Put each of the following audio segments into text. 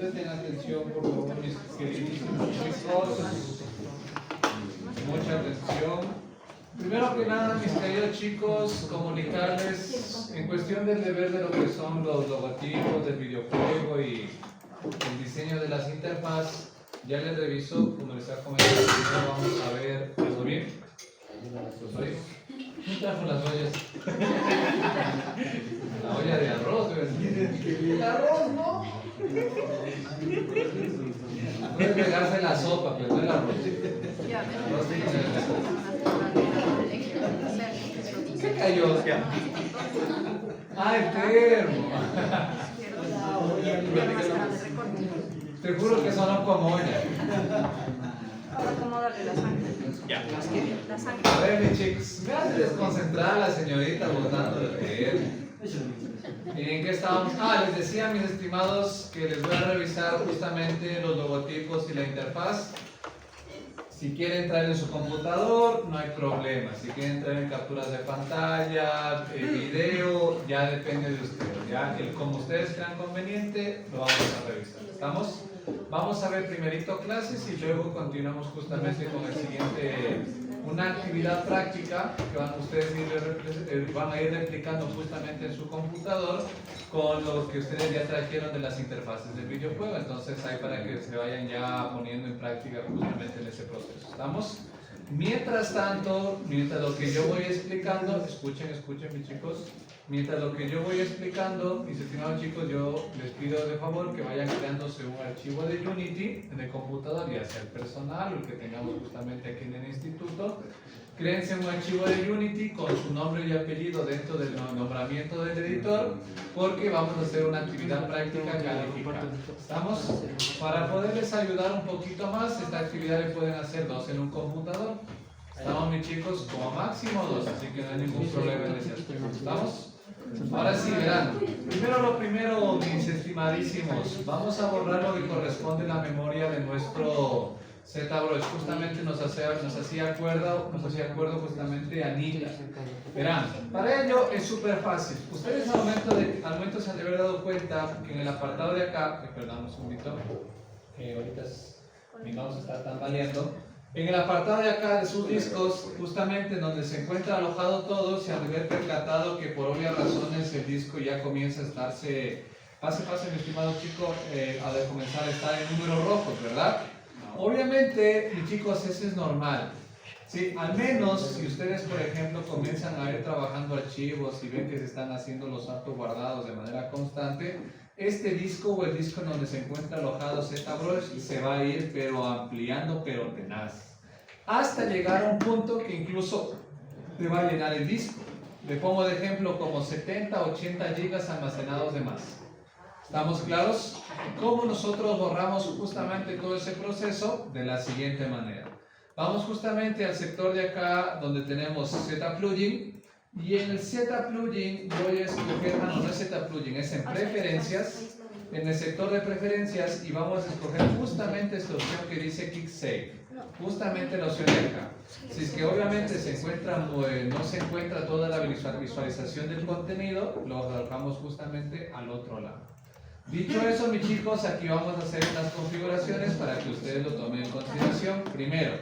Presten atención, por favor, mis queridísimos chicos. Mucha atención. Primero que nada, mis queridos chicos, comunicarles en cuestión del deber de lo que son los logotipos del videojuego y el diseño de las interfaces. Ya les reviso, como les ha comentado, primero vamos a ver, ¿todo bien? ¿Los oís? ¿Quién trajo las ollas? La olla de arroz, ¿ves? El arroz, ¿no? Puede pegarse la sopa, pero no el arroz. ¿Qué cayó? Ah, el termo. Te juro que sonó como olla. Ahora acomodarle la sangre. Ya. La sangre. A ver, mis chicos, me hace desconcentrar la señorita botando de termo. ¿Y en qué estábamos? Les decía, mis estimados, que les voy a revisar justamente los logotipos y la interfaz. Si quieren traer en su computador, no hay problema. Si quieren traer en capturas de pantalla, video, ya depende de ustedes. Ya, como ustedes crean conveniente, lo vamos a revisar. ¿Estamos? Vamos a ver primerito clases y luego continuamos justamente con el siguiente, una actividad práctica que ustedes van a ir replicando justamente en su computador con lo que ustedes ya trajeron de las interfaces del videojuego. Entonces hay para que se vayan ya poniendo en práctica justamente en ese proceso. ¿Estamos? Mientras tanto, mientras lo que yo voy explicando, escuchen mis chicos, mientras lo que yo voy explicando, mis estimados chicos, yo les pido de favor que vayan creándose un archivo de Unity en el computador, ya sea el personal o el que tengamos justamente aquí en el instituto. Créense un archivo de Unity con su nombre y apellido dentro del nombramiento del editor, porque vamos a hacer una actividad práctica calificada. ¿Estamos? Para poderles ayudar un poquito más, esta actividad le pueden hacer 2 en un computador. ¿Estamos, mis chicos? Como máximo 2, así que no hay ningún problema en ese aspecto. ¿Estamos? Ahora sí, verán. Primero, mis estimadísimos, vamos a borrar lo que corresponde a la memoria de nuestro ZBrush. Justamente nos hacía acuerdo justamente Anita. Verán, para ello es súper fácil. Ustedes al momento se han de haber dado cuenta que en el apartado de acá, perdón un segundito, que ahorita mi mouse está tambaleando. En el apartado de acá de sus discos, justamente donde se encuentra alojado todo, se han de haber percatado que por obvias razones el disco ya comienza a estarse, pase mi estimado chico, a de comenzar a estar en números rojos, ¿verdad? Obviamente, mis chicos, eso es normal. Sí, al menos si ustedes, por ejemplo, comienzan a ir trabajando archivos y ven que se están haciendo los autoguardados de manera constante, este disco o el disco en donde se encuentra alojado ZBrush se va a ir pero ampliando, pero tenaz, hasta llegar a un punto que incluso te va a llenar el disco. Le pongo de ejemplo como 70, 80 gigas almacenados de más. ¿Estamos claros? ¿Cómo nosotros borramos justamente todo ese proceso? De la siguiente manera. Vamos justamente al sector de acá donde tenemos ZPlugin. Y en el ZPlugin voy a escoger, no es ZPlugin, es en preferencias, en el sector de preferencias, y vamos a escoger justamente esta opción que dice Kick Save, justamente la opción de acá. Si es que obviamente no se encuentra toda la visualización del contenido, lo alojamos justamente al otro lado. Dicho eso, mis chicos, aquí vamos a hacer unas configuraciones para que ustedes lo tomen en consideración. Primero,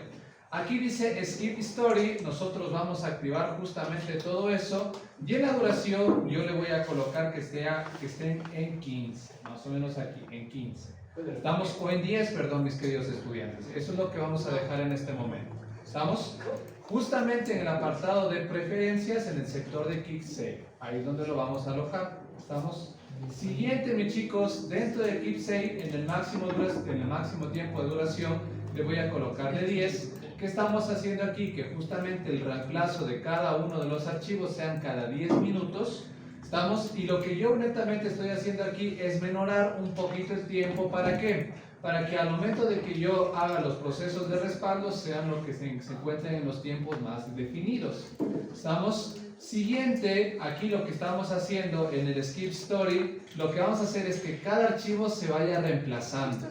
aquí dice Skip Story, nosotros vamos a activar justamente todo eso, y en la duración yo le voy a colocar que estén en 15, más o menos aquí, en 15. Estamos, o en 10, perdón, mis queridos estudiantes. Eso es lo que vamos a dejar en este momento. ¿Estamos? Justamente en el apartado de preferencias, en el sector de Kick Save. Ahí es donde lo vamos a alojar. ¿Estamos? Siguiente, mis chicos, dentro de Keep Save, en el máximo tiempo de duración, le voy a colocar de 10. ¿Qué estamos haciendo aquí? Que justamente el reemplazo de cada uno de los archivos sean cada 10 minutos. ¿Estamos? Y lo que yo netamente estoy haciendo aquí es menorar un poquito el tiempo. ¿Para qué? Para que al momento de que yo haga los procesos de respaldo sean los que se encuentren en los tiempos más definidos. ¿Estamos? Siguiente, aquí lo que estamos haciendo en el Skip Story, lo que vamos a hacer es que cada archivo se vaya reemplazando.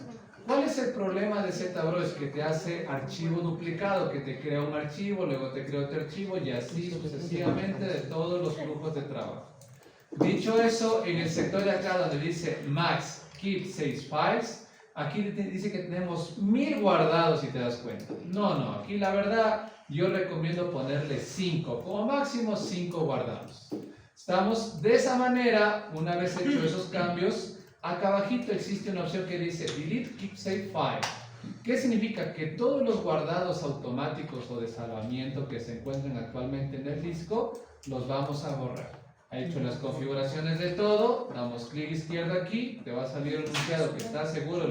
¿Cuál es el problema de ZBrush? Que te hace archivo duplicado, que te crea un archivo, luego te crea otro archivo y así sucesivamente de todos los flujos de trabajo. Dicho eso, en el sector de acá donde dice Max keep save files. Aquí dice que tenemos 1000 guardados, si te das cuenta. No, aquí la verdad yo recomiendo ponerle 5, como máximo 5 guardados. Estamos de esa manera, una vez hecho esos cambios, acá abajito existe una opción que dice delete keep save file. ¿Qué significa? Que todos los guardados automáticos o de salvamiento que se encuentran actualmente en el disco, los vamos a borrar. Ha hecho las configuraciones de todo, damos clic izquierdo aquí, te va a salir el enunciado que estás seguro de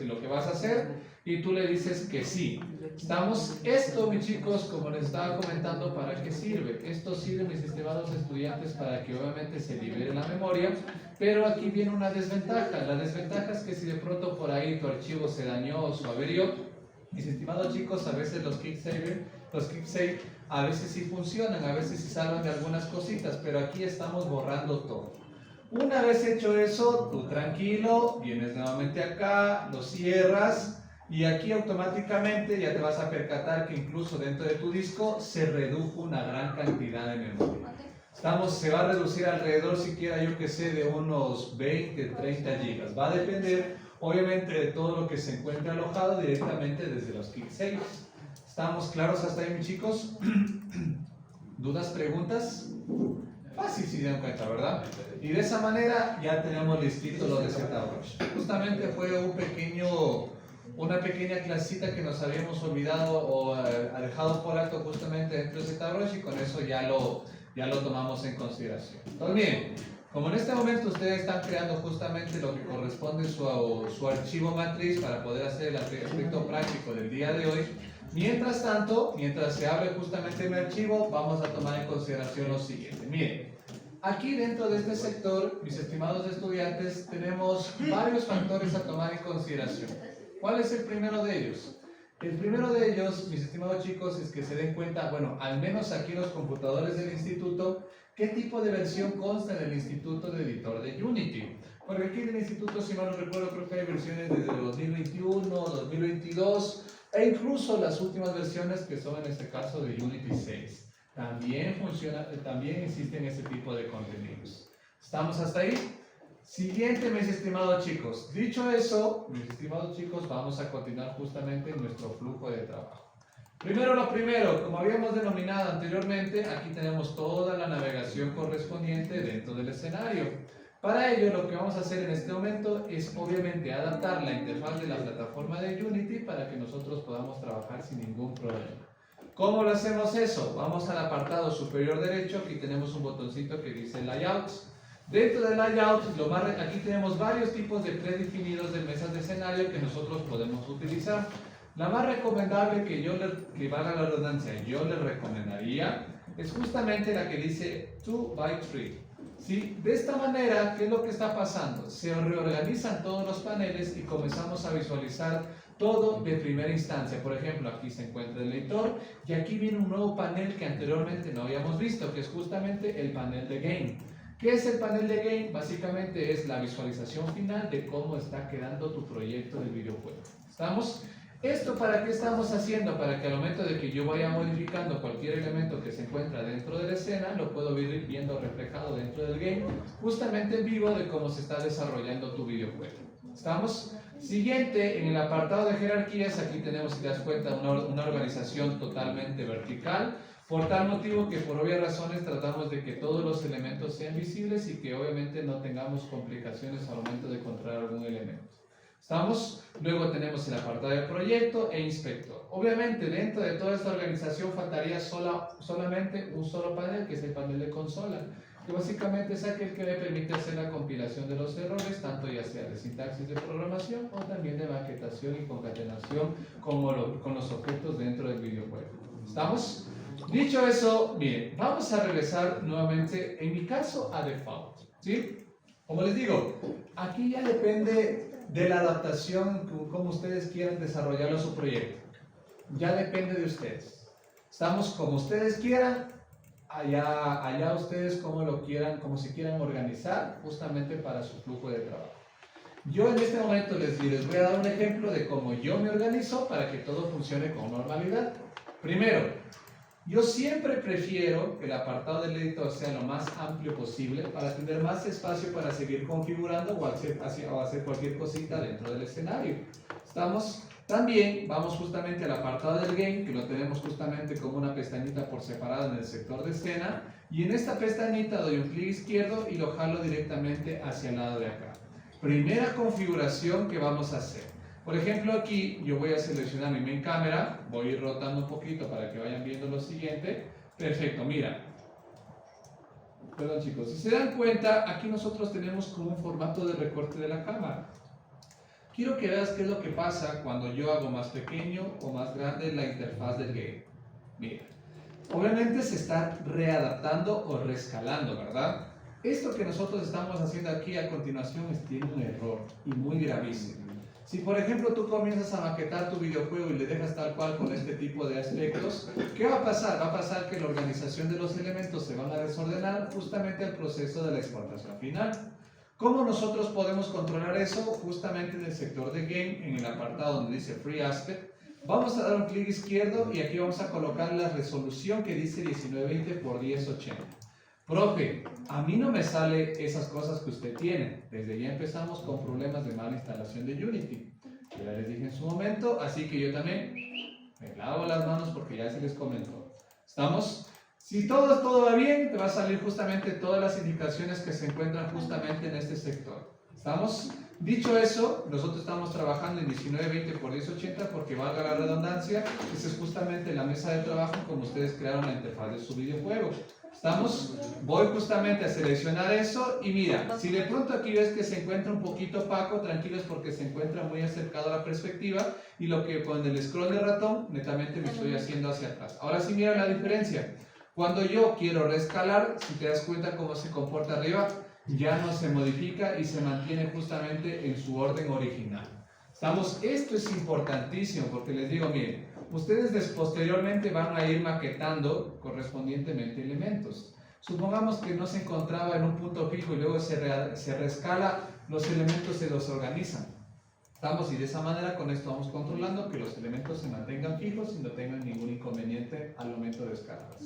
lo que vas a hacer y tú le dices que sí. Estamos, esto mis chicos, como les estaba comentando, ¿para qué sirve? Esto sirve, mis estimados estudiantes, para que obviamente se libere la memoria, pero aquí viene una desventaja. La desventaja es que si de pronto por ahí tu archivo se dañó o se averió, mis estimados chicos, a veces los keep save a veces sí funcionan, a veces sí salvan de algunas cositas, pero aquí estamos borrando todo. Una vez hecho eso, tú tranquilo, vienes nuevamente acá, lo cierras y aquí automáticamente ya te vas a percatar que incluso dentro de tu disco se redujo una gran cantidad de memoria. Se va a reducir alrededor, siquiera yo que sé, de unos 20, 30 gigas. Va a depender obviamente de todo lo que se encuentre alojado directamente desde los keep saves. ¿Estamos claros hasta ahí, mis chicos? ¿Dudas, preguntas? Fácil si se dan cuenta, ¿verdad? Y de esa manera ya tenemos listito lo de ZBrush. Justamente fue una pequeña clasita que nos habíamos olvidado o dejado por alto justamente dentro de ZBrush y con eso ya lo tomamos en consideración. Entonces, bien, como en este momento ustedes están creando justamente lo que corresponde su archivo matriz para poder hacer el aspecto práctico del día de hoy, mientras tanto, mientras se abre justamente mi archivo, vamos a tomar en consideración lo siguiente. Miren, aquí dentro de este sector, mis estimados estudiantes, tenemos varios factores a tomar en consideración. ¿Cuál es el primero de ellos? El primero de ellos, mis estimados chicos, es que se den cuenta, bueno, al menos aquí los computadores del instituto, qué tipo de versión consta en el instituto de editor de Unity. Porque aquí en el instituto, si mal no recuerdo, creo que hay versiones desde 2021, 2022, e incluso las últimas versiones que son en este caso de Unity 6. También existen ese tipo de contenidos. ¿Estamos hasta ahí? Siguiente, mis estimados chicos. Dicho eso, mis estimados chicos, vamos a continuar justamente en nuestro flujo de trabajo. Primero lo primero, como habíamos denominado anteriormente, aquí tenemos toda la navegación correspondiente dentro del escenario. Para ello, lo que vamos a hacer en este momento es obviamente adaptar la interfaz de la plataforma de Unity para que nosotros podamos trabajar sin ningún problema. ¿Cómo lo hacemos eso? Vamos al apartado superior derecho, aquí tenemos un botoncito que dice Layouts. Dentro del Layout, aquí tenemos varios tipos de predefinidos de mesas de escenario que nosotros podemos utilizar. La más recomendable que valga la redundancia, yo les recomendaría, es justamente la que dice 2x3. ¿Sí? De esta manera, ¿qué es lo que está pasando? Se reorganizan todos los paneles y comenzamos a visualizar todo de primera instancia. Por ejemplo, aquí se encuentra el editor y aquí viene un nuevo panel que anteriormente no habíamos visto, que es justamente el panel de Game. ¿Qué es el panel de Game? Básicamente es la visualización final de cómo está quedando tu proyecto de videojuego. ¿Estamos? ¿Esto para qué estamos haciendo? Para que al momento de que yo vaya modificando cualquier elemento que se encuentra dentro de la escena, lo puedo ir viendo reflejado dentro del game, justamente en vivo de cómo se está desarrollando tu videojuego. ¿Estamos? Siguiente, en el apartado de jerarquías, aquí tenemos, si te das cuenta, una organización totalmente vertical. Por tal motivo que por obvias razones tratamos de que todos los elementos sean visibles y que obviamente no tengamos complicaciones al momento de encontrar algún elemento. ¿Estamos? Luego tenemos el apartado de proyecto e inspector. Obviamente dentro de toda esta organización faltaría solamente un solo panel, que es el panel de consola, que básicamente es aquel que me permite hacer la compilación de los errores, tanto ya sea de sintaxis de programación o también de maquetación y concatenación con los objetos dentro del videojuego. ¿Estamos? Dicho eso, bien, vamos a regresar nuevamente, en mi caso, a default, ¿sí? Como les digo, aquí ya depende de la adaptación, como ustedes quieran desarrollarlo su proyecto. Ya depende de ustedes. Estamos como ustedes quieran, allá ustedes como lo quieran, como se quieran organizar justamente para su flujo de trabajo. Yo en este momento les voy a dar un ejemplo de cómo yo me organizo para que todo funcione con normalidad. Primero, Yo siempre prefiero que el apartado del editor sea lo más amplio posible para tener más espacio para seguir configurando o hacer cualquier cosita dentro del escenario. También vamos justamente al apartado del game, que lo tenemos justamente como una pestañita por separado en el sector de escena, y en esta pestañita doy un clic izquierdo y lo jalo directamente hacia el lado de acá. Primera configuración que vamos a hacer. Por ejemplo, aquí yo voy a seleccionar mi main camera, voy a ir rotando un poquito para que vayan viendo lo siguiente. Perfecto, mira. Perdón chicos, si se dan cuenta, aquí nosotros tenemos como un formato de recorte de la cámara. Quiero que veas qué es lo que pasa cuando yo hago más pequeño o más grande la interfaz del game. Mira, obviamente se está readaptando o rescalando, ¿verdad? Esto que nosotros estamos haciendo aquí a continuación tiene un error y muy gravísimo. Si por ejemplo tú comienzas a maquetar tu videojuego y le dejas tal cual con este tipo de aspectos, ¿qué va a pasar? Va a pasar que la organización de los elementos se van a desordenar justamente al proceso de la exportación final. ¿Cómo nosotros podemos controlar eso? Justamente en el sector de Game, en el apartado donde dice Free Aspect, vamos a dar un clic izquierdo y aquí vamos a colocar la resolución que dice 1920 por 1080. Profe, a mí no me sale esas cosas que usted tiene. Desde ya empezamos con problemas de mala instalación de Unity. Ya les dije en su momento, así que yo también me lavo las manos porque ya se les comentó. ¿Estamos? Si todo va bien, te va a salir justamente todas las indicaciones que se encuentran justamente en este sector. ¿Estamos? Dicho eso, nosotros estamos trabajando en 1920 por 1080 porque valga la redundancia, esa es justamente la mesa de trabajo como ustedes crearon la interfaz de su videojuego. ¿Estamos? Voy justamente a seleccionar eso y mira, si de pronto aquí ves que se encuentra un poquito opaco, tranquilos porque se encuentra muy acercado a la perspectiva y lo que con el scroll de ratón netamente me estoy haciendo hacia atrás. Ahora sí mira la diferencia. Cuando yo quiero reescalar, si te das cuenta cómo se comporta arriba, ya no se modifica y se mantiene justamente en su orden original. ¿Estamos? Esto es importantísimo porque les digo, miren, ustedes posteriormente van a ir maquetando correspondientemente elementos. Supongamos que no se encontraba en un punto fijo y luego se reescala, los elementos se desorganizan. ¿Estamos? Y de esa manera con esto vamos controlando que los elementos se mantengan fijos y no tengan ningún inconveniente al momento de escalarlas.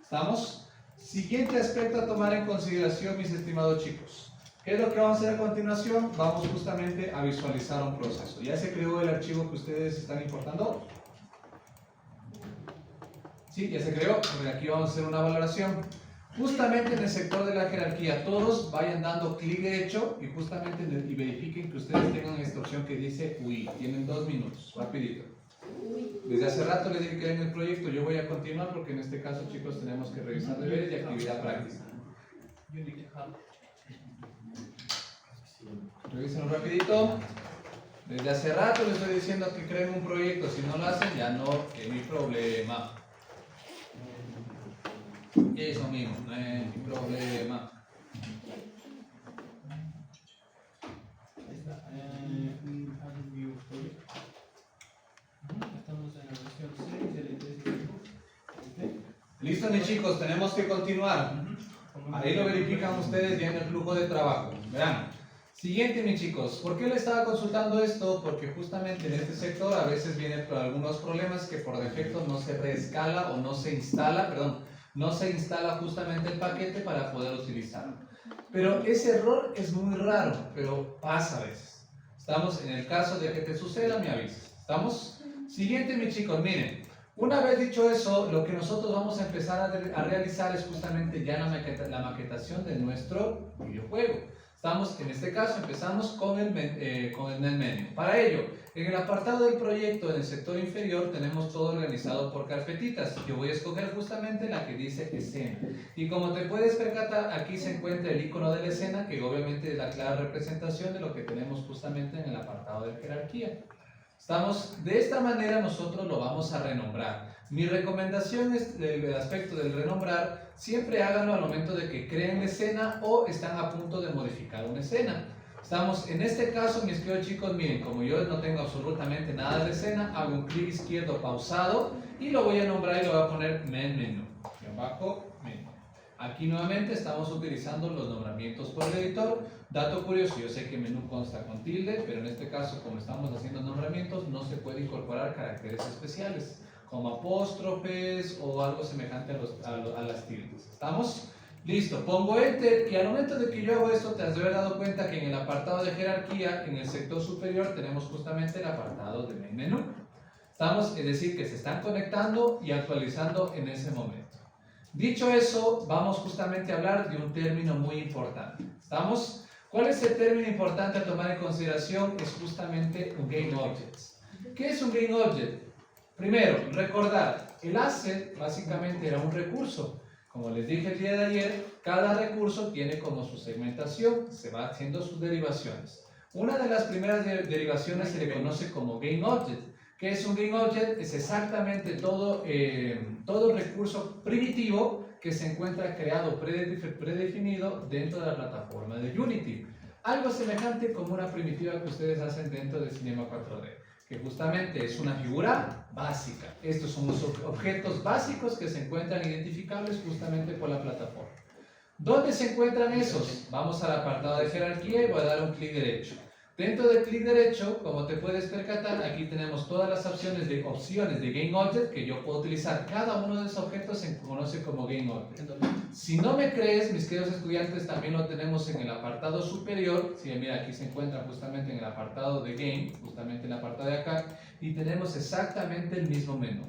¿Estamos? Siguiente aspecto a tomar en consideración, mis estimados chicos. ¿Qué es lo que vamos a hacer a continuación? Vamos justamente a visualizar un proceso. ¿Ya se creó el archivo que ustedes están importando? Sí, ya se creó. Porque aquí vamos a hacer una valoración. Justamente en el sector de la jerarquía, todos vayan dando clic derecho y justamente y verifiquen que ustedes tengan esta opción que dice UI. Tienen 2 minutos, rapidito. Desde hace rato les dije que en el proyecto yo voy a continuar porque en este caso, chicos, tenemos que revisar deberes y actividad práctica. Revísenlo rapidito. Desde hace rato les estoy diciendo que creen un proyecto. Si no lo hacen, ya no es mi problema. Eso mismo, no es mi problema. Listo, mis chicos, tenemos que continuar. Ahí lo verifican ustedes ya en el flujo de trabajo. Vean. Siguiente, mis chicos. ¿Por qué le estaba consultando esto? Porque justamente en este sector a veces vienen algunos problemas que por defecto no se reescala o no se instala, no se instala justamente el paquete para poder utilizarlo. Pero ese error es muy raro, pero pasa a veces. Estamos en el caso de que te suceda, me avisas. ¿Estamos? Siguiente, mis chicos, miren. Una vez dicho eso, lo que nosotros vamos a empezar a realizar es justamente ya la maquetación de nuestro videojuego. Estamos, en este caso, empezamos con el menú. Para ello, en el apartado del proyecto, en el sector inferior, tenemos todo organizado por carpetitas. Yo voy a escoger justamente la que dice escena. Y como te puedes percatar, aquí se encuentra el icono de la escena, que obviamente es la clara representación de lo que tenemos justamente en el apartado de jerarquía. Estamos, de esta manera nosotros lo vamos a renombrar. Mi recomendación es el aspecto del renombrar, siempre háganlo al momento de que creen la escena o están a punto de modificar una escena. Estamos, en este caso, mis queridos chicos, miren, como yo no tengo absolutamente nada de escena, hago un clic izquierdo pausado y lo voy a nombrar y lo voy a poner menú. Y abajo, menú. Aquí nuevamente estamos utilizando los nombramientos por el editor. Dato curioso, yo sé que menú consta con tilde, pero en este caso, como estamos haciendo nombramientos, no se puede incorporar caracteres especiales. como apóstrofes o algo semejante a las tildes. ¿Estamos? Listo, pongo Enter y al momento de que yo hago esto te has de haber dado cuenta que en el apartado de jerarquía, en el sector superior, tenemos justamente el apartado de Main Menú. ¿Estamos? Es decir, que se están conectando y actualizando en ese momento. Dicho eso, vamos justamente a hablar de un término muy importante. ¿Estamos? ¿Cuál es el término importante a tomar en consideración? Es justamente un GameObject. ¿Qué es un GameObject? Primero, recordar, el asset básicamente era un recurso. Como les dije el día de ayer, cada recurso tiene como su segmentación, se va haciendo sus derivaciones. Una de las primeras derivaciones se le conoce como GameObject. ¿Qué es un GameObject? Es exactamente todo recurso primitivo que se encuentra creado, predefinido dentro de la plataforma de Unity. Algo semejante como una primitiva que ustedes hacen dentro de Cinema 4D, que justamente es una figura básica. Estos son los objetos básicos que se encuentran identificables justamente por la plataforma. ¿Dónde se encuentran esos? Vamos al apartado de jerarquía y voy a dar un clic derecho. Dentro del clic derecho, como te puedes percatar, aquí tenemos todas las opciones de GameObject que yo puedo utilizar. Cada uno de esos objetos se conoce como GameObject. Si no me crees, mis queridos estudiantes, también lo tenemos en el apartado superior. Sí, mira, aquí se encuentra justamente en el apartado de Game, justamente en el apartado de acá, y tenemos exactamente el mismo menú.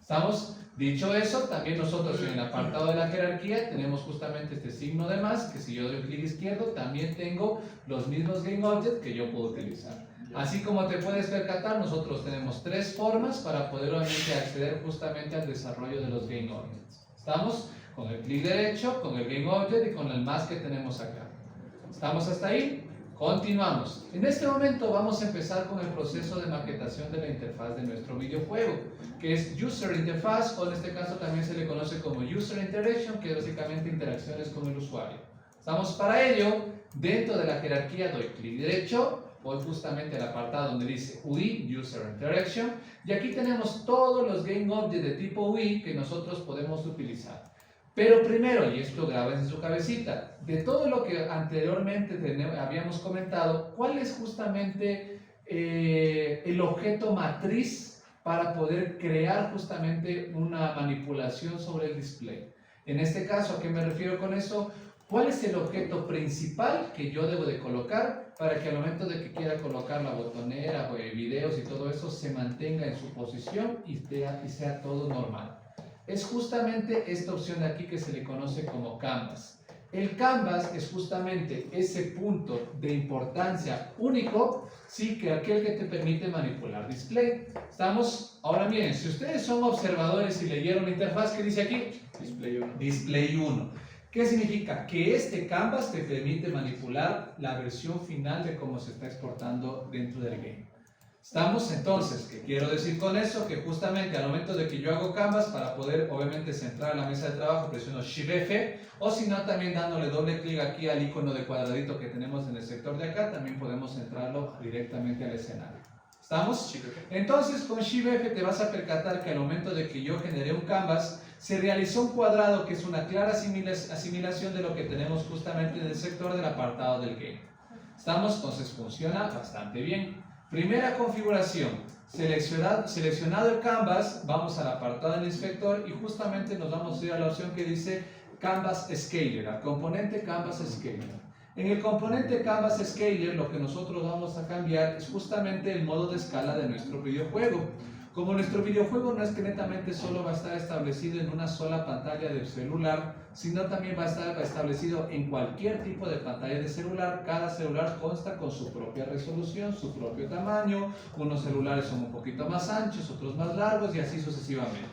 ¿Estamos? Dicho eso, también nosotros en el apartado de la jerarquía tenemos justamente este signo de más, que si yo doy clic izquierdo, también tengo los mismos GameObject que yo puedo utilizar. Así como te puedes percatar, nosotros tenemos tres formas para poder obviamente acceder justamente al desarrollo de los GameObjects. ¿Estamos? Con el clic derecho, con el GameObject y con el más que tenemos acá. ¿Estamos hasta ahí? Continuamos. En este momento vamos a empezar con el proceso de maquetación de la interfaz de nuestro videojuego, que es User Interface, o en este caso también se le conoce como User Interaction, que es básicamente interacciones con el usuario. Estamos para ello, dentro de la jerarquía doy clic derecho, voy justamente al apartado donde dice UI, User Interaction, y aquí tenemos todos los GameObjects de tipo UI que nosotros podemos utilizar. Pero primero, y esto graben en su cabecita, de todo lo que anteriormente habíamos comentado, ¿cuál es justamente el objeto matriz para poder crear justamente una manipulación sobre el display? En este caso, ¿a qué me refiero con eso? ¿Cuál es el objeto principal que yo debo de colocar para que al momento de que quiera colocar la botonera, videos y todo eso se mantenga en su posición y sea todo normal? Es justamente esta opción de aquí que se le conoce como Canvas. El Canvas es justamente ese punto de importancia único, sí, que aquel que te permite manipular display. ¿Estamos? Ahora miren, si ustedes son observadores y leyeron la interfaz, ¿qué dice aquí? Display 1. Display 1. ¿Qué significa? Que este Canvas te permite manipular la versión final de cómo se está exportando dentro del game. ¿Estamos? Entonces, ¿qué quiero decir con eso? Que justamente al momento de que yo hago Canvas, para poder obviamente centrar la mesa de trabajo, presiono Shift F, o si no, también dándole doble clic aquí al icono de cuadradito que tenemos en el sector de acá, también podemos centrarlo directamente al escenario. ¿Estamos? Entonces, con Shift F te vas a percatar que al momento de que yo generé un Canvas, se realizó un cuadrado que es una clara asimilación de lo que tenemos justamente en el sector del apartado del game. ¿Estamos? Entonces funciona bastante bien. Primera configuración, seleccionado el Canvas, vamos al apartado del inspector y justamente nos vamos a ir a la opción que dice Canvas Scaler, al componente Canvas Scaler. En el componente Canvas Scaler lo que nosotros vamos a cambiar es justamente el modo de escala de nuestro videojuego. Como nuestro videojuego no es que netamente solo va a estar establecido en una sola pantalla del celular, sino también va a estar establecido en cualquier tipo de pantalla de celular. Cada celular consta con su propia resolución, su propio tamaño. Unos celulares son un poquito más anchos, otros más largos y así sucesivamente.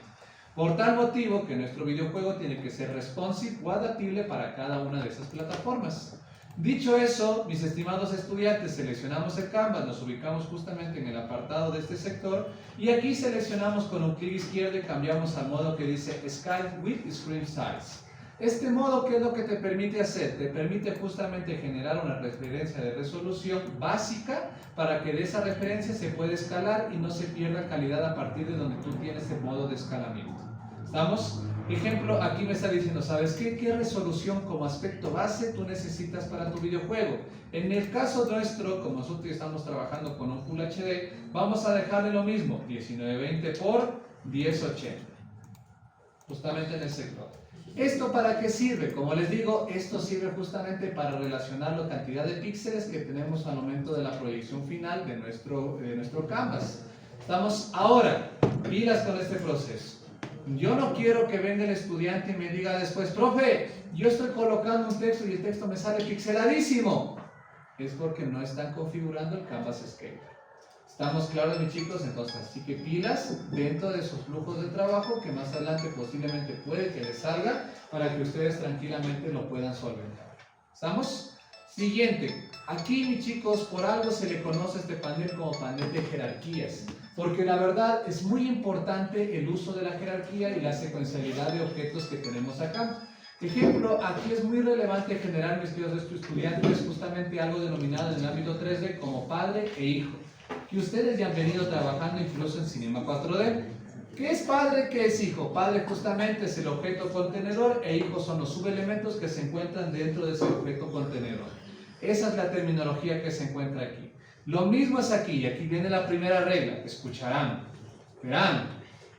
Por tal motivo que nuestro videojuego tiene que ser responsive o adaptable para cada una de estas plataformas. Dicho eso, mis estimados estudiantes, seleccionamos el Canvas, nos ubicamos justamente en el apartado de este sector y aquí seleccionamos con un clic izquierdo y cambiamos al modo que dice Scale with Screen Size. Este modo, ¿qué es lo que te permite hacer? Te permite justamente generar una referencia de resolución básica para que de esa referencia se pueda escalar y no se pierda calidad a partir de donde tú tienes el modo de escalamiento. ¿Estamos? Ejemplo, aquí me está diciendo, ¿sabes qué? ¿Qué resolución como aspecto base tú necesitas para tu videojuego? En el caso nuestro, como nosotros estamos trabajando con un Full HD, vamos a dejarle lo mismo, 1920 por 1080. Justamente en el sector. ¿Esto para qué sirve? Como les digo, esto sirve justamente para relacionar la cantidad de píxeles que tenemos al momento de la proyección final de nuestro canvas. Estamos ahora, pilas con este proceso. Yo no quiero que venga el estudiante y me diga después, profe, yo estoy colocando un texto y el texto me sale pixeladísimo. Es porque no están configurando el Canvas Scaler. ¿Estamos claros, mis chicos? Entonces, así que pilas dentro de sus flujos de trabajo que más adelante posiblemente puede que les salga para que ustedes tranquilamente lo puedan solventar. ¿Estamos? Siguiente. Aquí, mis chicos, por algo se le conoce este panel como panel de jerarquías, porque la verdad es muy importante el uso de la jerarquía y la secuencialidad de objetos que tenemos acá. Ejemplo, aquí es muy relevante generar, mis queridos estudiantes, justamente algo denominado en el ámbito 3D como padre e hijo, que ustedes ya han venido trabajando incluso en Cinema 4D. ¿Qué es padre? ¿Qué es hijo? Padre justamente es el objeto contenedor e hijo son los subelementos que se encuentran dentro de ese objeto contenedor. Esa es la terminología que se encuentra aquí. Lo mismo es aquí, y aquí viene la primera regla. Escucharán, verán.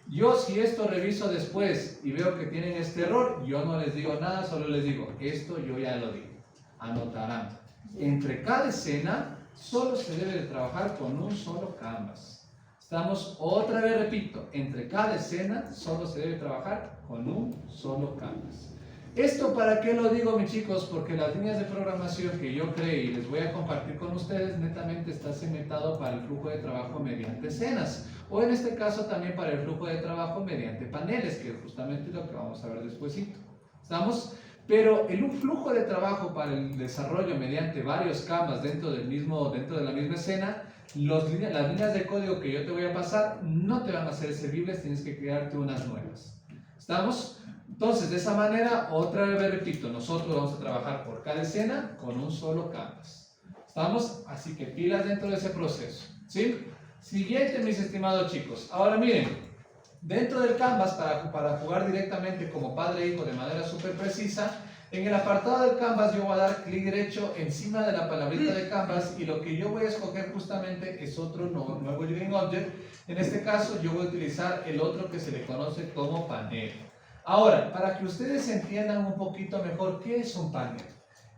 Yo si esto reviso después y veo que tienen este error, yo no les digo nada, solo les digo, esto yo ya lo digo. Anotarán. Entre cada escena solo se debe de trabajar con un solo canvas. Estamos, otra vez repito, entre cada escena solo se debe trabajar con un solo canvas. ¿Esto para qué lo digo, mis chicos? Porque las líneas de programación que yo creé y les voy a compartir con ustedes netamente está segmentado para el flujo de trabajo mediante escenas, o en este caso también para el flujo de trabajo mediante paneles, que es justamente lo que vamos a ver despuesito. ¿Estamos? Pero en un flujo de trabajo para el desarrollo mediante varios canvas dentro de la misma escena, las líneas de código que yo te voy a pasar no te van a ser servibles, tienes que crearte unas nuevas. ¿Estamos? Entonces, de esa manera, otra vez repito, nosotros vamos a trabajar por cada escena con un solo canvas. ¿Estamos? Así que pilas dentro de ese proceso. ¿Sí? Siguiente, mis estimados chicos. Ahora miren, dentro del canvas, para jugar directamente como padre e hijo de manera súper precisa, en el apartado del canvas yo voy a dar clic derecho encima de la palabrita de canvas y lo que yo voy a escoger justamente es otro nuevo Living Object. En este caso yo voy a utilizar el otro que se le conoce como panel. Ahora, para que ustedes entiendan un poquito mejor qué es un panel.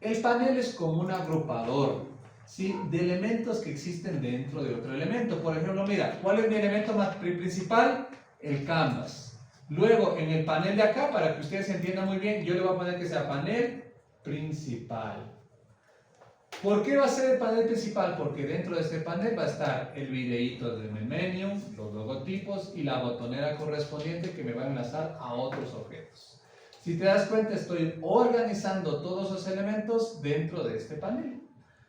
El panel es como un agrupador, ¿sí?, de elementos que existen dentro de otro elemento. Por ejemplo, mira, ¿cuál es mi elemento principal? El canvas. Luego, en el panel de acá, para que ustedes entiendan muy bien, yo le voy a poner que sea panel principal. ¿Por qué va a ser el panel principal? Porque dentro de este panel va a estar el videíto del menú, los logotipos y la botonera correspondiente que me va a enlazar a otros objetos. Si te das cuenta, estoy organizando todos los elementos dentro de este panel.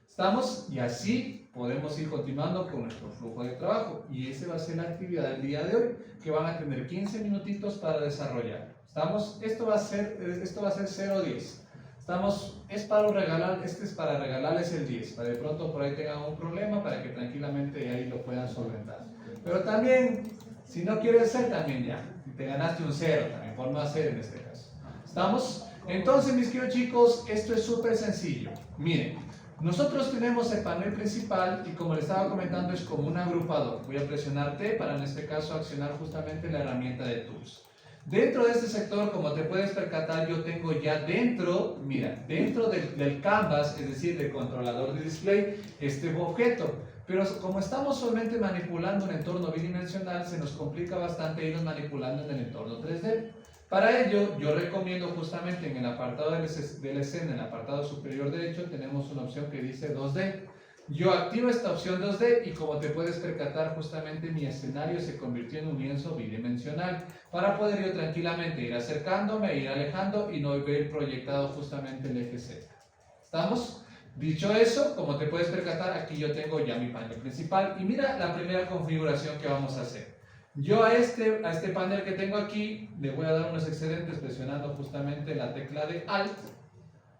¿Estamos? Y así podemos ir continuando con nuestro flujo de trabajo. Y esa va a ser la actividad del día de hoy, que van a tener 15 minutitos para desarrollar. ¿Estamos? Esto va a ser 0-10. Estamos, es para regalarles el 10, para de pronto por ahí tengan un problema, para que tranquilamente ahí lo puedan solventar. Pero también, si no quieres hacer, también ya, te ganaste un 0 también, por no hacer en este caso. ¿Estamos? Entonces, mis queridos chicos, esto es súper sencillo. Miren, nosotros tenemos el panel principal y como les estaba comentando es como un agrupador. Voy a presionar T para en este caso accionar justamente la herramienta de Tools. Dentro de este sector, como te puedes percatar, yo tengo ya dentro, mira, dentro del canvas, es decir, del controlador de display, este objeto. Pero como estamos solamente manipulando un entorno bidimensional, se nos complica bastante irnos manipulando en el entorno 3D. Para ello, yo recomiendo justamente en el apartado de la escena, en el apartado superior derecho, tenemos una opción que dice 2D. Yo activo esta opción 2D y como te puedes percatar, justamente mi escenario se convirtió en un lienzo bidimensional para poder yo tranquilamente ir acercándome, ir alejando y no ver proyectado justamente el eje Z. ¿Estamos? Dicho eso, como te puedes percatar, aquí yo tengo ya mi panel principal y mira la primera configuración que vamos a hacer. Yo a este panel que tengo aquí le voy a dar unos excedentes presionando justamente la tecla de Alt,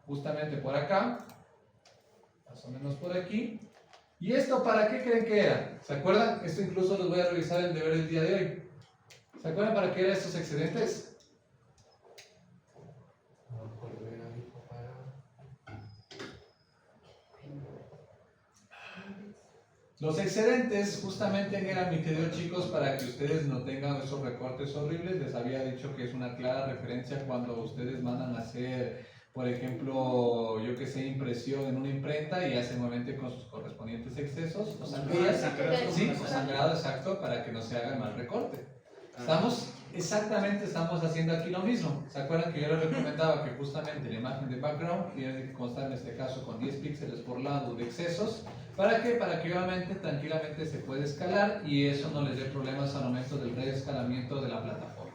justamente por acá, más o menos por aquí. ¿Y esto para qué creen que era? ¿Se acuerdan? Esto incluso los voy a revisar el deber del día de hoy. ¿Se acuerdan para qué eran estos excedentes? Los excedentes justamente eran, mis queridos chicos, para que ustedes no tengan esos recortes horribles. Les había dicho que es una clara referencia cuando ustedes mandan a hacer, por ejemplo, yo que sé, impresión en una imprenta y hacen nuevamente con sus correspondientes excesos o sangrías. Sí, o sangrado, exacto, para que no se haga mal recorte. Estamos haciendo aquí lo mismo. ¿Se acuerdan que yo les recomendaba que justamente la imagen de background tiene que constar en este caso con 10 píxeles por lado de excesos? ¿Para qué? Para que obviamente tranquilamente se puede escalar y eso no les dé problemas al momento del reescalamiento de la plataforma.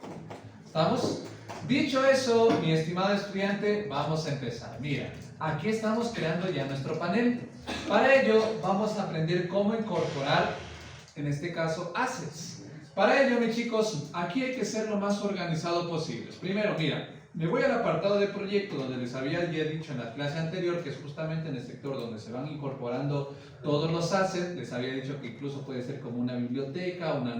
¿Estamos? Dicho eso, mi estimado estudiante, vamos a empezar. Mira, aquí estamos creando ya nuestro panel. Para ello vamos a aprender cómo incorporar, en este caso, assets. Para ello, mis chicos, aquí hay que ser lo más organizado posible. Primero, mira, me voy al apartado de proyecto donde les había ya dicho en la clase anterior, que es justamente en el sector donde se van incorporando todos los assets. Les había dicho que incluso puede ser como una biblioteca, una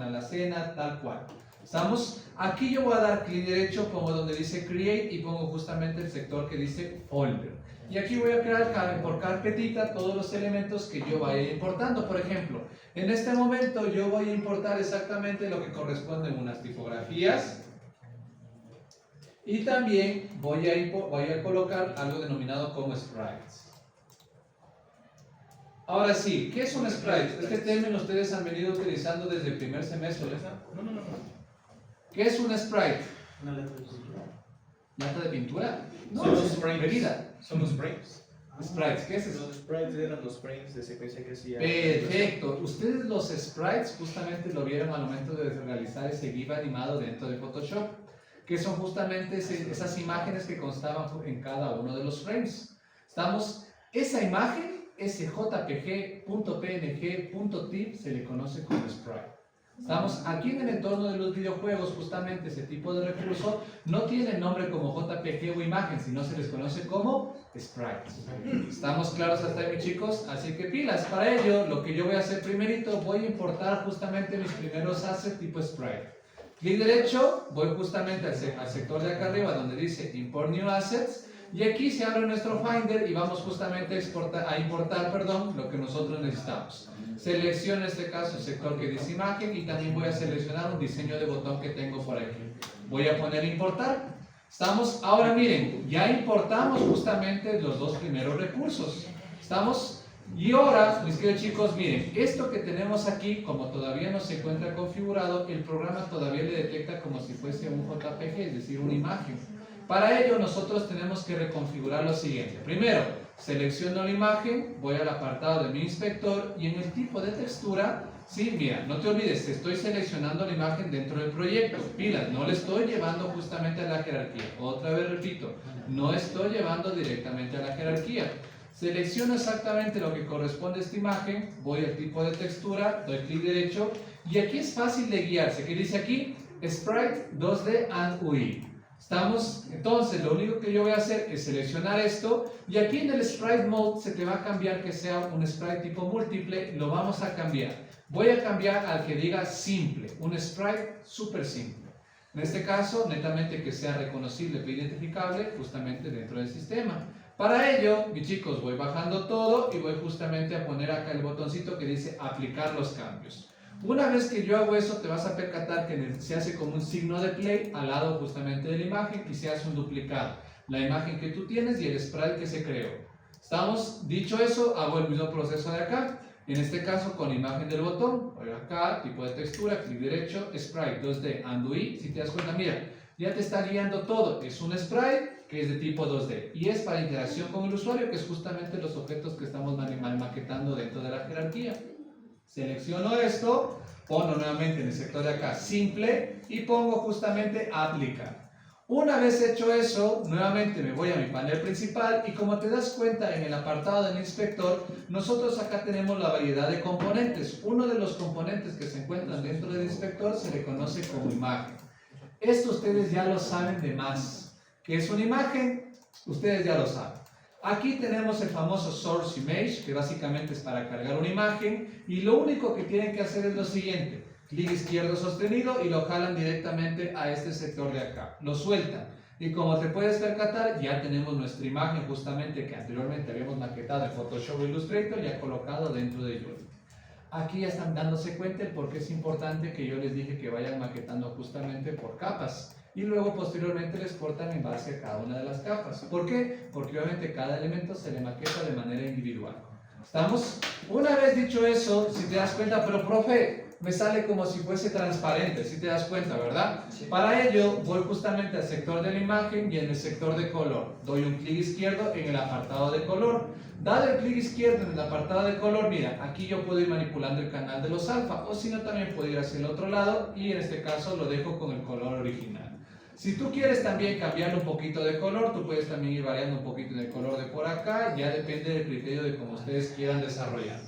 alacena, tal cual. ¿Estamos? Aquí yo voy a dar clic derecho, pongo donde dice Create y pongo justamente el sector que dice Folder. Y aquí voy a crear por carpetita todos los elementos que yo vaya importando. Por ejemplo, en este momento yo voy a importar exactamente lo que corresponde a unas tipografías. Y también voy a colocar algo denominado como sprites. Ahora sí, ¿qué es un sprite? Este término ustedes han venido utilizando desde el primer semestre, ¿verdad? No. ¿Qué es un sprite? Una lata de pintura. ¿Lata de pintura? No, Son los es frames. bebida. Son los frames. Sprites, ¿qué es eso? Los sprites eran los frames de secuencia que hacía. Perfecto. Ustedes los sprites justamente lo vieron al momento de realizar ese GIF animado dentro de Photoshop, que son justamente esas imágenes que constaban en cada uno de los frames. Esa imagen, ese jpg.png.tip se le conoce como sprite. Estamos aquí en el entorno de los videojuegos, justamente ese tipo de recurso no tiene nombre como JPG o imagen, sino se les conoce como sprites. ¿Estamos claros hasta ahí, mis chicos? Así que pilas. Para ello, lo que yo voy a hacer primerito, voy a importar justamente mis primeros assets tipo sprite. Clic derecho, voy justamente al sector de acá arriba donde dice Import New Assets. Y aquí se abre nuestro Finder y vamos justamente a importar lo que nosotros necesitamos. Selecciono en este caso el sector que dice imagen y también voy a seleccionar un diseño de botón que tengo por aquí. Voy a poner importar. ¿Estamos? Ahora miren, ya importamos justamente los dos primeros recursos. ¿Estamos? Y ahora, mis queridos chicos, miren, esto que tenemos aquí, como todavía no se encuentra configurado, el programa todavía le detecta como si fuese un JPG, es decir, una imagen. Para ello nosotros tenemos que reconfigurar lo siguiente. Primero, selecciono la imagen, voy al apartado de mi inspector y en el tipo de textura, sí, mira, no te olvides, estoy seleccionando la imagen dentro del proyecto. Pilas, no le estoy llevando justamente a la jerarquía. Otra vez repito, no estoy llevando directamente a la jerarquía. Selecciono exactamente lo que corresponde a esta imagen, voy al tipo de textura, doy clic derecho y aquí es fácil de guiarse. ¿Qué dice aquí? Sprite 2D and UI. ¿Estamos? Entonces, lo único que yo voy a hacer es seleccionar esto y aquí en el Sprite Mode se te va a cambiar que sea un sprite tipo múltiple, lo vamos a cambiar. Voy a cambiar al que diga simple, un sprite súper simple. En este caso, netamente que sea reconocible e identificable justamente dentro del sistema. Para ello, mis chicos, voy bajando todo y voy justamente a poner acá el botoncito que dice aplicar los cambios. Una vez que yo hago eso, te vas a percatar que se hace como un signo de play al lado justamente de la imagen y se hace un duplicado. La imagen que tú tienes y el sprite que se creó. ¿Estamos? Dicho eso, hago el mismo proceso de acá. En este caso, con imagen del botón, voy acá, tipo de textura, clic derecho, sprite 2D, and UI. Si te das cuenta, mira, ya te está guiando todo. Es un sprite que es de tipo 2D y es para interacción con el usuario, que es justamente los objetos que estamos maquetando dentro de la jerarquía. Selecciono esto, pongo nuevamente en el sector de acá simple y pongo justamente aplicar. Una vez hecho eso, nuevamente me voy a mi panel principal y como te das cuenta en el apartado del inspector, nosotros acá tenemos la variedad de componentes. Uno de los componentes que se encuentran dentro del inspector se le conoce como imagen. Esto ustedes ya lo saben de más. ¿Qué es una imagen? Ustedes ya lo saben. Aquí tenemos el famoso Source Image, que básicamente es para cargar una imagen, y lo único que tienen que hacer es lo siguiente: clic izquierdo sostenido y lo jalan directamente a este sector de acá, lo sueltan, y como te puedes percatar, ya tenemos nuestra imagen justamente que anteriormente habíamos maquetado en Photoshop o Illustrator, ya colocado dentro de Unity. Aquí ya están dándose cuenta el por qué es importante que yo les dije que vayan maquetando justamente por capas. Y luego posteriormente les cortan en base a cada una de las capas. ¿Por qué? Porque obviamente cada elemento se le maqueta de manera individual. ¿Estamos? Una vez dicho eso, si te das cuenta, pero profe, me sale como si fuese transparente, si te das cuenta, ¿verdad? Sí. Para ello voy justamente al sector de la imagen y en el sector de color. Doy un clic izquierdo en el apartado de color. Dado el clic izquierdo en el apartado de color, mira, aquí yo puedo ir manipulando el canal de los alfa, o si no también puedo ir hacia el otro lado y en este caso lo dejo con el color original. Si tú quieres también cambiarle un poquito de color, tú puedes también ir variando un poquito en el color de por acá, ya depende del criterio de cómo ustedes quieran desarrollar.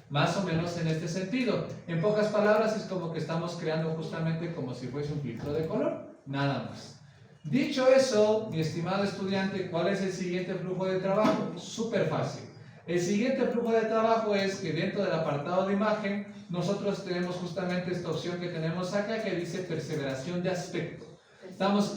Más o menos en este sentido. En pocas palabras es como que estamos creando justamente como si fuese un filtro de color, nada más. Dicho eso, mi estimado estudiante, ¿cuál es el siguiente flujo de trabajo? Súper fácil. El siguiente flujo de trabajo es que dentro del apartado de imagen, nosotros tenemos justamente esta opción que tenemos acá que dice perseveración de aspecto.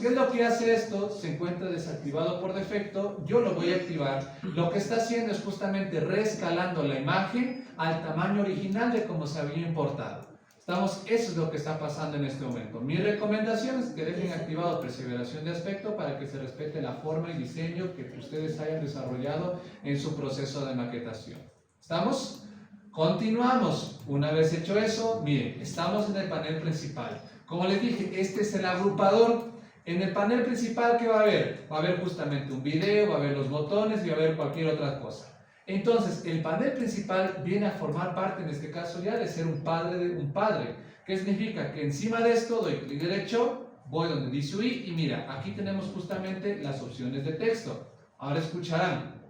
¿Qué es lo que hace esto? Se encuentra desactivado por defecto, yo lo voy a activar. Lo que está haciendo es justamente reescalando la imagen al tamaño original de como se había importado. Eso es lo que está pasando en este momento. Mi recomendación es que dejen activado perseveración de aspecto para que se respete la forma y diseño que ustedes hayan desarrollado en su proceso de maquetación. ¿Estamos? Continuamos. Una vez hecho eso, miren, estamos en el panel principal. Como les dije, este es el agrupador. En el panel principal, ¿qué va a haber? Va a haber justamente un video, va a haber los botones y va a haber cualquier otra cosa. Entonces, el panel principal viene a formar parte, en este caso ya, de ser un padre. ¿Qué significa? Que encima de esto doy clic derecho, voy donde dice UI y mira, aquí tenemos justamente las opciones de texto. Ahora escucharán.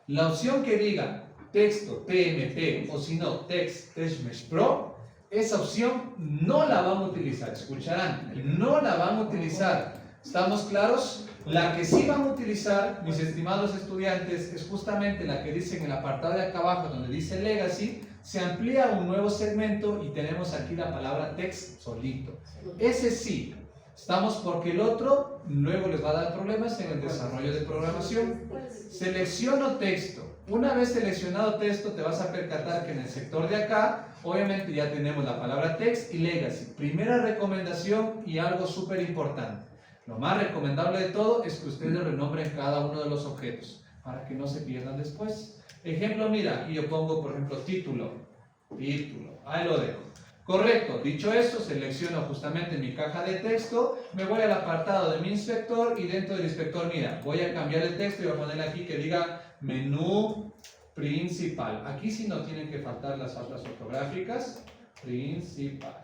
La opción que diga texto, TMP o si no, Text Mesh Pro, esa opción no la van a utilizar, escucharán, no la van a utilizar. ¿Estamos claros? La que sí van a utilizar, mis estimados estudiantes, es justamente la que dice en el apartado de acá abajo, donde dice Legacy, se amplía un nuevo segmento y tenemos aquí la palabra text solito. Ese sí, estamos porque el otro luego les va a dar problemas en el desarrollo de programación. Selecciono texto. Una vez seleccionado texto, te vas a percatar que en el sector de acá, obviamente ya tenemos la palabra text y legacy. Primera recomendación y algo súper importante. Lo más recomendable de todo es que ustedes renombren cada uno de los objetos para que no se pierdan después. Ejemplo, mira, aquí yo pongo, por ejemplo, título, ahí lo dejo. Correcto, dicho esto, selecciono justamente mi caja de texto, me voy al apartado de mi inspector y dentro del inspector, mira, voy a cambiar el texto y voy a ponerle aquí que diga menú principal. Aquí sí no tienen que faltar las faltas ortográficas, principal.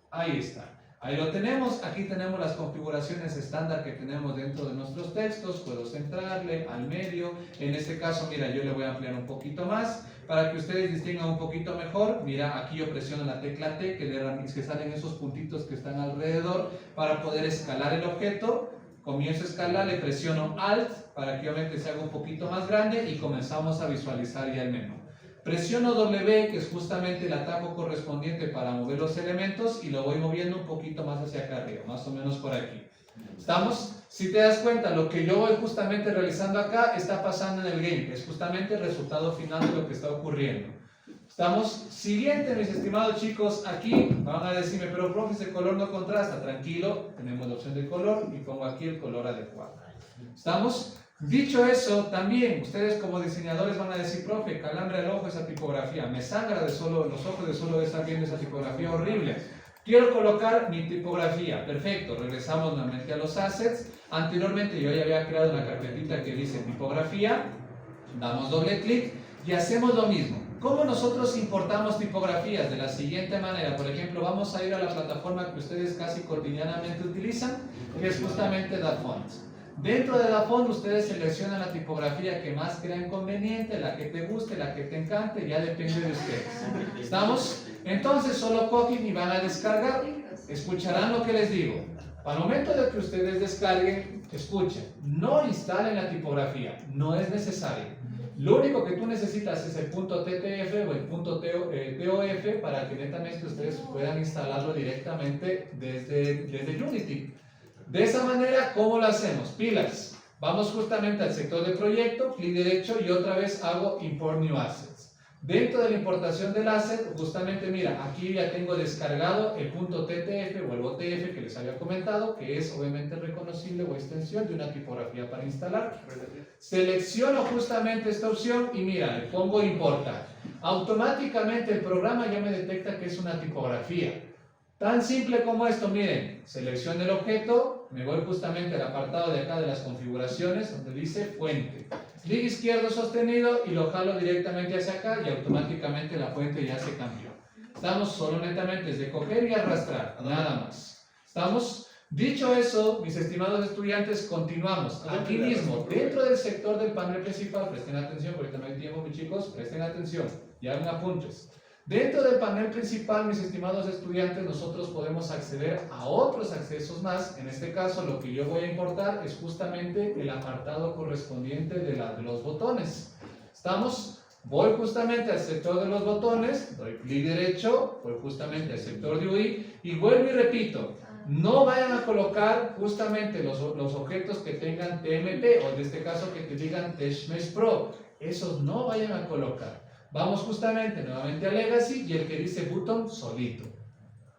Ahí está. Ahí lo tenemos, aquí tenemos las configuraciones estándar que tenemos dentro de nuestros textos, puedo centrarle al medio, en este caso, mira, yo le voy a ampliar un poquito más, para que ustedes distingan un poquito mejor, mira, aquí yo presiono la tecla T, que salen esos puntitos que están alrededor, para poder escalar el objeto, comienzo a escalar, le presiono Alt, para que obviamente se haga un poquito más grande, y comenzamos a visualizar ya el menú. Presiono W, que es justamente el atajo correspondiente para mover los elementos, y lo voy moviendo un poquito más hacia acá arriba, más o menos por aquí. ¿Estamos? Si te das cuenta, lo que yo voy justamente realizando acá está pasando en el game, que es justamente el resultado final de lo que está ocurriendo. ¿Estamos? Siguiente, mis estimados chicos, aquí van a decirme, pero profe, ese color no contrasta. Tranquilo, tenemos la opción de color y pongo aquí el color adecuado. ¿Estamos? Dicho eso, también ustedes como diseñadores van a decir, profe, calambre el ojo esa tipografía, me sangra de solo los ojos de solo estar viendo esa tipografía horrible. Quiero colocar mi tipografía, perfecto, regresamos nuevamente a los assets. Anteriormente yo ya había creado una carpetita que dice tipografía, damos doble clic y hacemos lo mismo. ¿Cómo nosotros importamos tipografías? De la siguiente manera, por ejemplo, vamos a ir a la plataforma que ustedes casi cotidianamente utilizan, que es justamente DaFont. Dentro de DaFont ustedes seleccionan la tipografía que más crean conveniente, la que te guste, la que te encante, ya depende de ustedes. ¿Estamos? Entonces solo copian y van a descargar. Escucharán lo que les digo. Al momento de que ustedes descarguen, escuchen, no instalen la tipografía, no es necesario. Lo único que tú necesitas es el punto .ttf o el punto .tof para que netamente ustedes puedan instalarlo directamente desde Unity. De esa manera, ¿cómo lo hacemos? Pilas. Vamos justamente al sector de proyecto, clic derecho y otra vez hago Import New Assets. Dentro de la importación del asset, justamente mira, aquí ya tengo descargado el punto .ttf o el .otf que les había comentado, que es obviamente reconocible o extensión de una tipografía para instalar. Selecciono justamente esta opción y mira, le pongo importar. Automáticamente el programa ya me detecta que es una tipografía. Tan simple como esto, miren, selecciono el objeto, me voy justamente al apartado de acá de las configuraciones donde dice fuente. Clic izquierdo sostenido y lo jalo directamente hacia acá y automáticamente la fuente ya se cambió. Estamos solo netamente de coger y arrastrar, nada más. ¿Estamos? Dicho eso, mis estimados estudiantes, continuamos. Aquí mismo, dentro del sector del panel principal, presten atención, porque ahorita no hay tiempo, mis chicos, presten atención y hagan apuntes. Dentro del panel principal, mis estimados estudiantes, nosotros podemos acceder a otros accesos más. En este caso, lo que yo voy a importar es justamente el apartado correspondiente de los botones. ¿Estamos? Voy justamente al sector de los botones, doy clic derecho, voy justamente al sector de UI y vuelvo y repito, no vayan a colocar justamente los objetos que tengan TMP o en este caso que te digan TouchMesh Pro. Esos no vayan a colocar. Vamos justamente nuevamente a Legacy y el que dice button solito.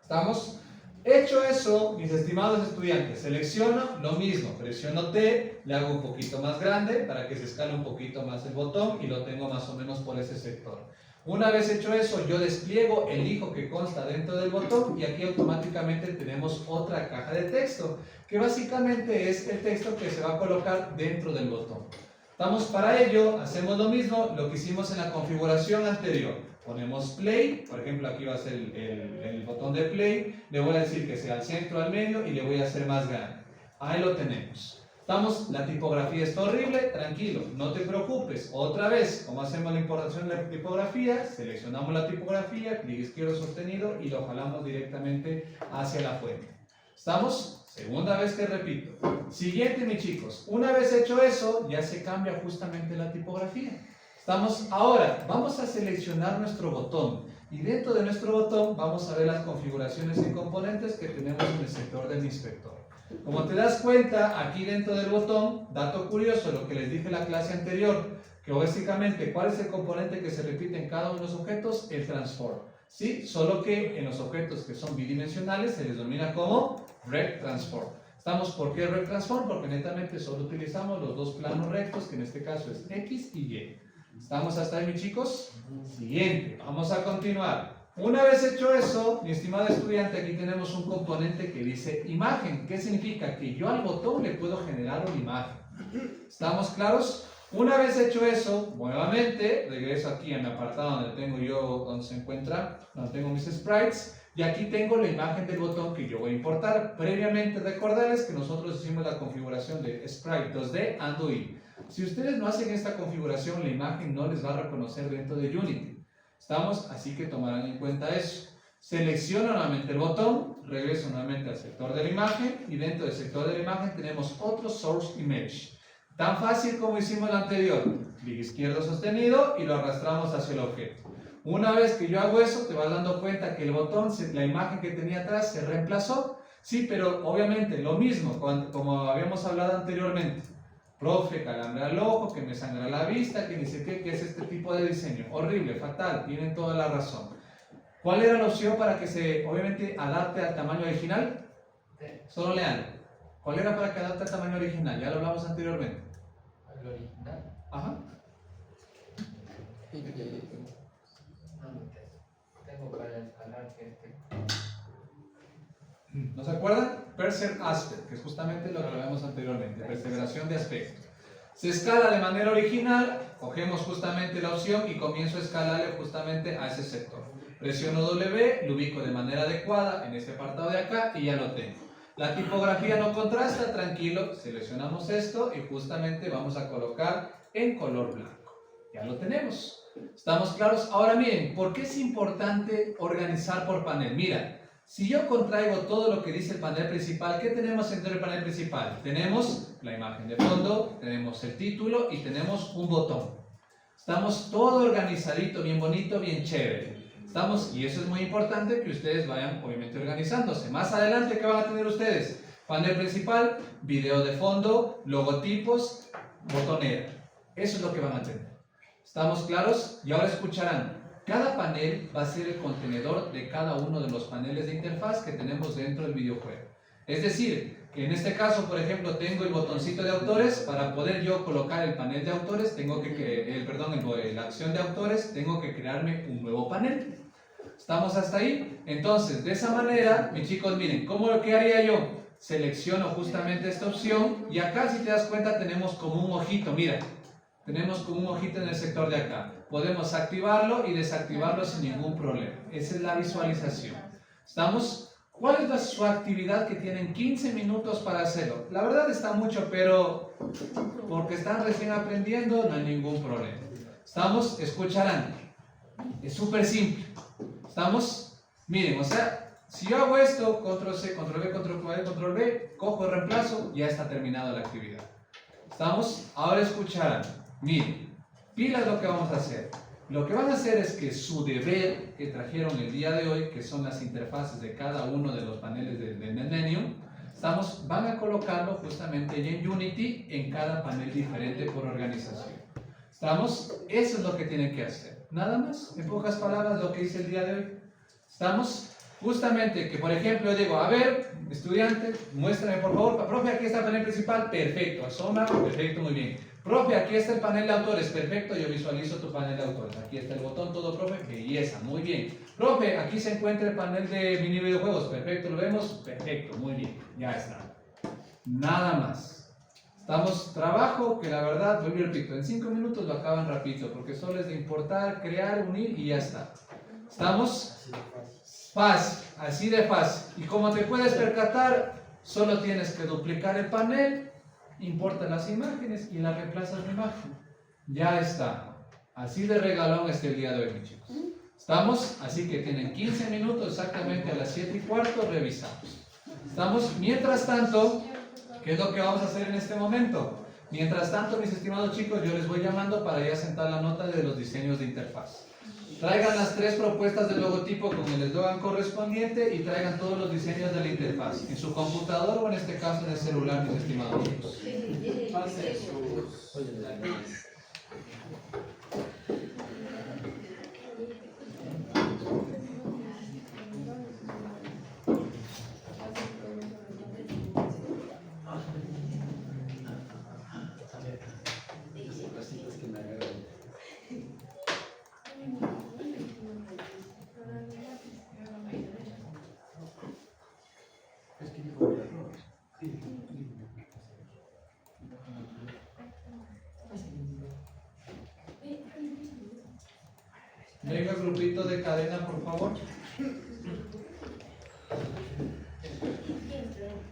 ¿Estamos? Hecho eso, mis estimados estudiantes, selecciono lo mismo, presiono T, le hago un poquito más grande para que se escale un poquito más el botón y lo tengo más o menos por ese sector. Una vez hecho eso, yo despliego el hijo que consta dentro del botón y aquí automáticamente tenemos otra caja de texto, que básicamente es el texto que se va a colocar dentro del botón. Estamos para ello, hacemos lo mismo, lo que hicimos en la configuración anterior. Ponemos play, por ejemplo aquí va a ser el botón de play, le voy a decir que sea al centro, al medio y le voy a hacer más grande. Ahí lo tenemos. Estamos, la tipografía está horrible, tranquilo, no te preocupes. Otra vez, como hacemos la importación de la tipografía, seleccionamos la tipografía, clic izquierdo sostenido y lo jalamos directamente hacia la fuente. ¿Estamos? Segunda vez que repito. Siguiente, mis chicos. Una vez hecho eso, ya se cambia justamente la tipografía. Estamos ahora, vamos a seleccionar nuestro botón. Y dentro de nuestro botón vamos a ver las configuraciones y componentes que tenemos en el sector del inspector. Como te das cuenta, aquí dentro del botón, dato curioso, lo que les dije en la clase anterior, que básicamente, ¿cuál es el componente que se repite en cada uno de los objetos? El transform. ¿Sí? Solo que en los objetos que son bidimensionales se les denomina como Rect Transform. ¿Estamos? ¿Por qué Rect Transform? Porque netamente solo utilizamos los dos planos rectos, que en este caso es X y Y. ¿Estamos hasta ahí, mis chicos? Siguiente, vamos a continuar. Una vez hecho eso, mi estimado estudiante, aquí tenemos un componente que dice imagen. ¿Qué significa? Que yo al botón le puedo generar una imagen. ¿Estamos claros? Una vez hecho eso, nuevamente regreso aquí a mi apartado donde tengo yo, donde se encuentra, donde tengo mis sprites, y aquí tengo la imagen del botón que yo voy a importar. Previamente recordarles que nosotros hicimos la configuración de Sprite 2D and UI. Si ustedes no hacen esta configuración, la imagen no les va a reconocer dentro de Unity. ¿Estamos? Así que tomarán en cuenta eso. Selecciono nuevamente el botón, regreso nuevamente al sector de la imagen y dentro del sector de la imagen tenemos otro Source Image. Tan fácil como hicimos el anterior. Clic izquierdo sostenido y lo arrastramos hacia el objeto. Una vez que yo hago eso, te vas dando cuenta que el botón, la imagen que tenía atrás se reemplazó. Sí, pero obviamente lo mismo, como habíamos hablado anteriormente. Profe, calambre al ojo, que me sangra la vista, que dice que es este tipo de diseño. Horrible, fatal, tienen toda la razón. ¿Cuál era la opción para que se, obviamente, adapte al tamaño original? Solo lean. ¿Cuál era para que adapte al tamaño original? Ya lo hablamos anteriormente. ¿El original? Ajá. Tengo para escalar este. ¿No se acuerdan? Persever Aspect, que es justamente lo que vemos anteriormente, perseveración de aspecto. Se escala de manera original, cogemos justamente la opción y comienzo a escalarle justamente a ese sector. Presiono W, lo ubico de manera adecuada en este apartado de acá y ya lo tengo. La tipografía no contrasta, tranquilo, seleccionamos esto y justamente vamos a colocar en color blanco. Ya lo tenemos. ¿Estamos claros? Ahora miren, ¿por qué es importante organizar por panel? Mira, si yo contraigo todo lo que dice el panel principal, ¿qué tenemos dentro del panel principal? Tenemos la imagen de fondo, tenemos el título y tenemos un botón. Estamos todo organizadito, bien bonito, bien chévere. Estamos, y eso es muy importante que ustedes vayan obviamente organizándose. Más adelante, ¿qué van a tener ustedes? Panel principal, video de fondo, logotipos, botonera. Eso es lo que van a tener. ¿Estamos claros? Y ahora escucharán. Cada panel va a ser el contenedor de cada uno de los paneles de interfaz que tenemos dentro del videojuego. Es decir, que en este caso, por ejemplo, tengo el botoncito de autores. Para poder yo colocar el panel de autores, la acción de autores, tengo que crearme un nuevo panel. ¿Estamos hasta ahí? Entonces, de esa manera, mis chicos, miren, ¿qué haría yo? Selecciono justamente esta opción y acá, si te das cuenta, tenemos como un ojito, mira. Tenemos como un ojito en el sector de acá. Podemos activarlo y desactivarlo sin ningún problema. Esa es la visualización. ¿Estamos? ¿Cuál es su actividad que tienen 15 minutos para hacerlo? La verdad está mucho, pero porque están recién aprendiendo no hay ningún problema. ¿Estamos? Escucharán. Es súper simple. ¿Estamos? Miren, o sea, si yo hago esto, control C, control V, control V, control V, cojo el reemplazo, ya está terminada la actividad. ¿Estamos? Ahora escucharán. Miren, pilas lo que vamos a hacer. Lo que van a hacer es que su deber que trajeron el día de hoy, que son las interfaces de cada uno de los paneles del menú, van a colocarlo justamente ya en Unity en cada panel diferente por organización. ¿Estamos? Eso es lo que tienen que hacer. Nada más, en pocas palabras, lo que hice el día de hoy. ¿Estamos? Justamente que, por ejemplo, yo digo, a ver, estudiante, muéstrame por favor, profe, aquí está el panel principal, perfecto, asoma, perfecto, muy bien. Profe, aquí está el panel de autores, perfecto, yo visualizo tu panel de autores. Aquí está el botón, todo, profe, belleza, muy bien. Profe, aquí se encuentra el panel de mini videojuegos, perfecto, ¿lo vemos? Perfecto, muy bien, ya está. Nada más. Estamos, trabajo que la verdad, vuelvo y repito, en 5 minutos lo acaban rapidito, porque solo es de importar, crear, unir y ya está. ¿Estamos? Fácil, así de fácil. Y como te puedes percatar, solo tienes que duplicar el panel, importas las imágenes y las reemplazas de imagen. Ya está. Así de regalón el día de hoy, mis chicos. ¿Estamos? Así que tienen 15 minutos exactamente a las 7:15, revisamos. ¿Estamos? Mientras tanto, ¿qué es lo que vamos a hacer en este momento? Mientras tanto, mis estimados chicos, yo les voy llamando para ya sentar la nota de los diseños de interfaz. Traigan las 3 propuestas del logotipo con el eslogan correspondiente y traigan todos los diseños de la interfaz, en su computador o en este caso en el celular, mis estimados chicos. Venga, grupito de cadena, por favor.